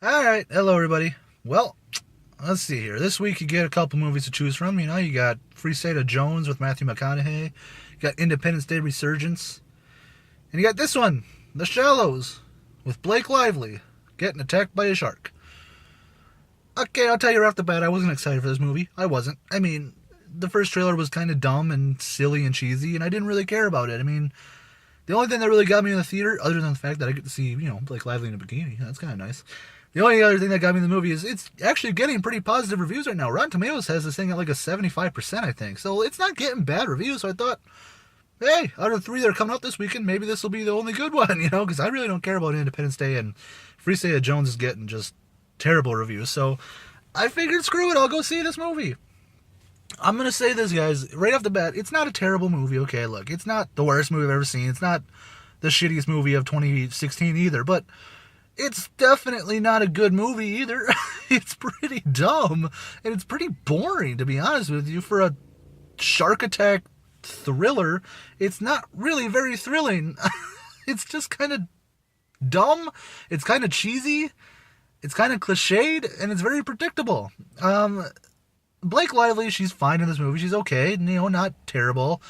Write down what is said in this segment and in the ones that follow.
Alright, hello everybody. Well, let's see here. This week you get a couple movies to choose from. You know, you got Free State of Jones with Matthew McConaughey. You got Independence Day Resurgence. And you got this one, The Shallows, with Blake Lively getting attacked by a shark. Okay, I'll tell you right off the bat, I wasn't excited for this movie. I wasn't. I mean, the first trailer was kind of dumb and silly and cheesy, and I didn't really care about it. I mean, the only thing that really got me in the theater, other than the fact that I get to see, Blake Lively in a bikini, that's kind of nice. The only other thing that got me in the movie is it's actually getting pretty positive reviews right now. Rotten Tomatoes has this thing at like a 75%, I think. So it's not getting bad reviews. So I thought, hey, out of the three that are coming up this weekend, maybe this will be the only good one, because I really don't care about Independence Day, and Free State of Jones is getting just terrible reviews. So I figured, screw it, I'll go see this movie. I'm going to say this, guys, right off the bat, it's not a terrible movie, okay? Look, it's not the worst movie I've ever seen. It's not the shittiest movie of 2016 either, but it's definitely not a good movie either. It's pretty dumb, and it's pretty boring, to be honest with you. For a shark attack thriller, it's not really very thrilling. It's just kind of dumb, it's kind of cheesy, it's kind of cliched, and it's very predictable. Blake Lively, she's fine in this movie. She's okay, not terrible,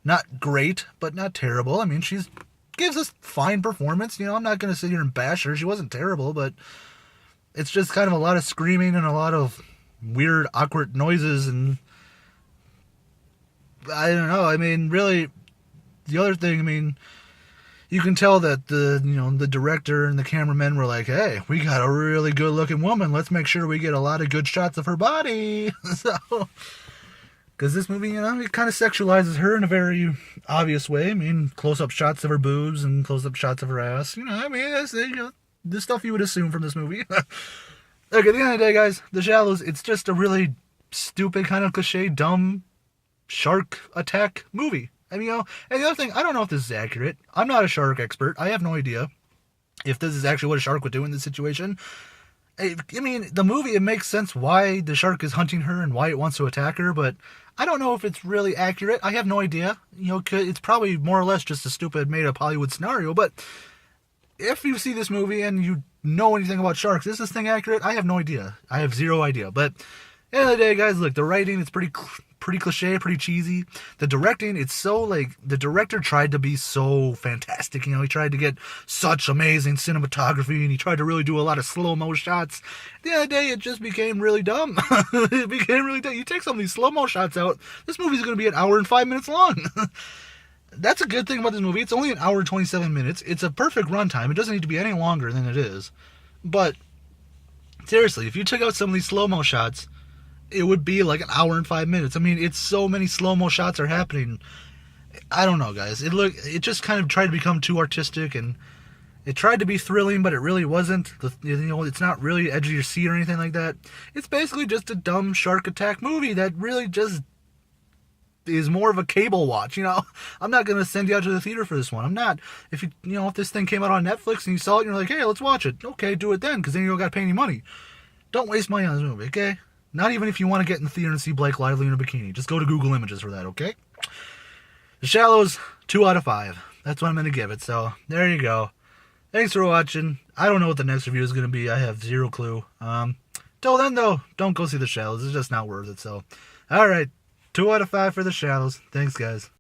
not great, but not terrible. I mean, she's gives us fine performance. I'm not going to sit here and bash her. She wasn't terrible, but it's just kind of a lot of screaming and a lot of weird, awkward noises, and I don't know. I mean, really, the other thing, I mean, you can tell that the director and the cameramen were like, hey, we got a really good looking woman. Let's make sure we get a lot of good shots of her body. So, because this movie, it kind of sexualizes her in a very obvious way. I mean, close-up shots of her boobs and close-up shots of her ass. I mean, that's, the stuff you would assume from this movie. Look, at the end of the day, guys, The Shallows, it's just a really stupid, kind of cliche, dumb shark attack movie. And, and the other thing, I don't know if this is accurate. I'm not a shark expert. I have no idea if this is actually what a shark would do in this situation. I mean, the movie, it makes sense why the shark is hunting her and why it wants to attack her, but I don't know if it's really accurate. I have no idea. It's probably more or less just a stupid made-up Hollywood scenario, but if you see this movie and you know anything about sharks, is this thing accurate? I have no idea. I have zero idea. But at the end of the day, guys, look, the writing, it's pretty cliche, pretty cheesy. The directing, it's so, the director tried to be so fantastic. He tried to get such amazing cinematography, and he tried to really do a lot of slow-mo shots. At the end of the day, it just became really dumb. It became really dumb. You take some of these slow-mo shots out, this movie's going to be an hour and 5 minutes long. That's a good thing about this movie. It's only an hour and 27 minutes. It's a perfect runtime. It doesn't need to be any longer than it is. But, seriously, if you took out some of these slow-mo shots, it would be like an hour and 5 minutes. I mean, it's so many slow-mo shots are happening. I don't know, guys. It just kind of tried to become too artistic, and it tried to be thrilling, but it really wasn't. It's not really edge of your seat or anything like that. It's basically just a dumb shark attack movie that really just is more of a cable watch. I'm not going to send you out to the theater for this one. I'm not. If if this thing came out on Netflix and you saw it and you're like, hey, let's watch it. Okay, do it then, because then you don't got to pay any money. Don't waste money on this movie, okay? Not even if you want to get in the theater and see Blake Lively in a bikini. Just go to Google Images for that, okay? The Shallows, 2 out of 5. That's what I'm going to give it. So, there you go. Thanks for watching. I don't know what the next review is going to be. I have zero clue. Till then, though, don't go see The Shallows. It's just not worth it. So, alright. 2 out of 5 for The Shallows. Thanks, guys.